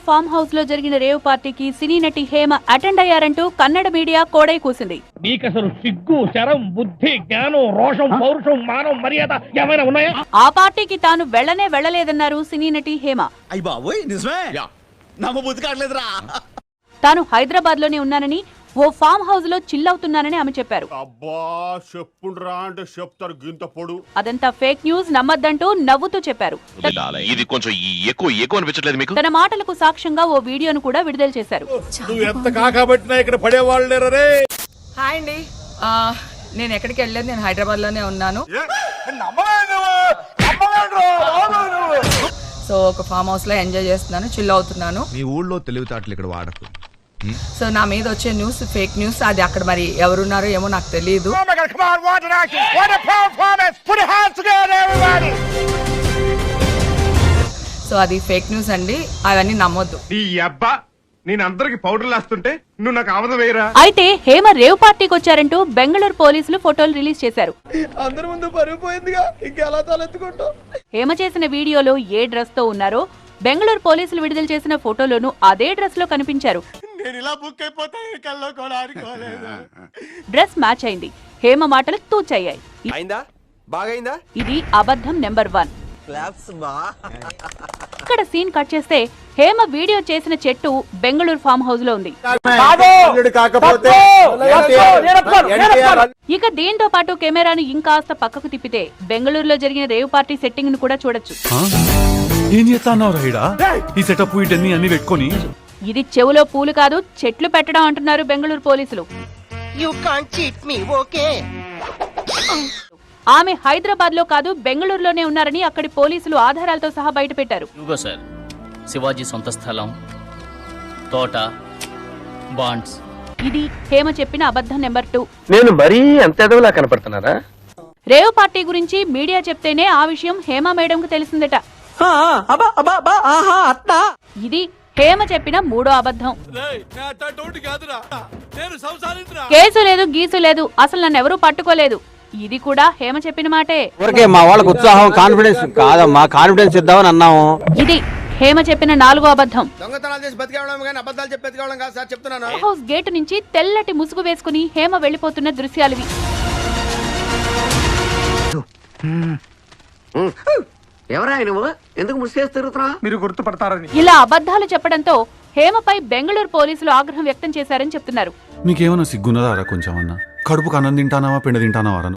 Farm house లో జరిగిన rave పార్టీకి సినీ నటి హేమ అటెండ్ అయ్యారంటూ కన్నడ మీడియా కోడై కూసింది. నీకసలు సిగ్గు, శరం, బుద్ధి, జ్ఞానం, రోషం, పౌరుషం, మానం, మర్యాద ఏమైనా ఉన్నాయా? ఆ పార్టీకి తాను వెళ్లలేదన్నారు సినీ నటి హేమ. తాను హైదరాబాద్ లోనే ఉన్నానని, ఓ ఫామ్ హౌస్ లో చిల్ అవుతున్నానని ఆమె చెప్పారు. అదంతా ఫేక్ న్యూస్, నమ్మద్దంటూ నవ్వుతూ చెప్పారు. ఇది కొంచెం ఎక్కువ అనిపించట్లేదు మీకు? తన మాటలకు సాక్ష్యంగా ఓ వీడియోను కూడా విడుదల చేశారు. హాయ్ అండి, నేను ఎక్కడికి వెళ్ళలేదు, నేను హైదరాబాద్ లోనే ఉన్నాను. సో ఒక ఫామ్ హౌస్ లో ఎంజాయ్ చేస్తున్నాను, చిల్ అవుతున్నాను. మీ ఊళ్ళో తెలివితేటలు ఇక్కడ వాడకు. సో నా మీద వచ్చే న్యూస్ ఫేక్ న్యూస్, అది అక్కడ మరి ఎవరున్నారో ఏమో నాకు తెలియదు. సో అది ఫేక్ న్యూస్ అండి, అవన్నీ నమ్మొద్దు. నేను అందరికి పౌడర్లు వేస్తుంటే నువ్వు నాకు ఆమదం వేయరా? అయితే హేమ రేవ్ పార్టీకి వచ్చారంటూ బెంగళూరు పోలీసులు ఫోటోలు రిలీజ్ చేశారు. అందరి ముందు పరుగు పోయిందిగా, ఇంకెలా తలెత్తుకుంటాం. హేమ చేసిన వీడియోలో ఏ డ్రెస్ తో ఉన్నారో బెంగళూరు పోలీసులు విడుదల చేసిన ఫోటోలోనూ అదే డ్రెస్ లో కనిపించారు. డ్రెస్ మ్యాచ్ అయింది. హేమ మాటలు తూచయ్యాయి. ఇది అబద్ధం నెంబర్ 1. ఇక్కడ సీన్ కట్ చేస్తే హేమ వీడియో చేసిన చెట్టు బెంగళూరు ఫామ్ హౌస్ లో ఉంది. ఇక దీంతో పాటు కెమెరాను ఇంకాస్త పక్కకు తిప్పితే బెంగళూరులో జరిగిన రేవ్ పార్టీ సెట్టింగ్ ను కూడా చూడొచ్చు. ఏం చేస్తాన్నావు రైడా? ఈ సెటప్ వీటన్ని అన్ని పెట్టుకొని. ఇది చెవులో పూలు కాదు, చెట్లు పెట్టడం అంటున్నారు బెంగళూరు పోలీసులు. ఆమె హైదరాబాద్ లో కాదు, బెంగళూరులోనే ఉన్నారని అక్కడి పోలీసులు ఆధారాలతో సహా బయట పెట్టారు. శివాజీ సొంత స్థలం, తోట, బాండ్స్. ఇది హేమ చెప్పిన అబద్ధం నెంబర్ 2. నేను మరీ అంత ఎదవలా కనపడుతున్నారా? రేవ్ పార్టీ గురించి మీడియా చెప్తేనే ఆ విషయం హేమ మేడం కు తెలిసిందట. ఇది హేమ చెప్పిన 3వ అబద్ధం. కేసు లేదు, గీసు లేదు, అసలు నన్ను ఎవరూ పట్టుకోలేదు. ఇది కూడా హేమ చెప్పిన మాటే. మా వాళ్ళకి ఉత్సాహం, కాన్ఫిడెన్స్ కాదమ్మా, కాన్ఫిడెన్స్ ఇద్దామని అన్నాము. ఇది హేమ చెప్పిన 4వ అబద్ధం. దొంగతనాలు చేసి బతికేవడం కానీ అబద్ధాలు చెప్పి బతికేవడం కాదు సార్, చెప్తున్నాను. హౌస్ గేటు నుంచి తెల్లటి ముసుగు వేసుకుని హేమ వెళ్లిపోతున్న దృశ్యాలివి. ఎవరా నువ్వు? ఎందుకు ముసుగేసి తిరుగుతున్నా? మీరు గుర్తుపడతారని. ఇలా అబద్ధాలు చెప్పడంతో హేమపై బెంగళూరు పోలీసులు ఆగ్రహం వ్యక్తం చేశారని చెప్తున్నారు. నీకేమన్నా సిగ్గున్నదారా కొంచెం అన్నా? కడుపుకు అన్నం తింటానావా, పిండ తింటానావారా?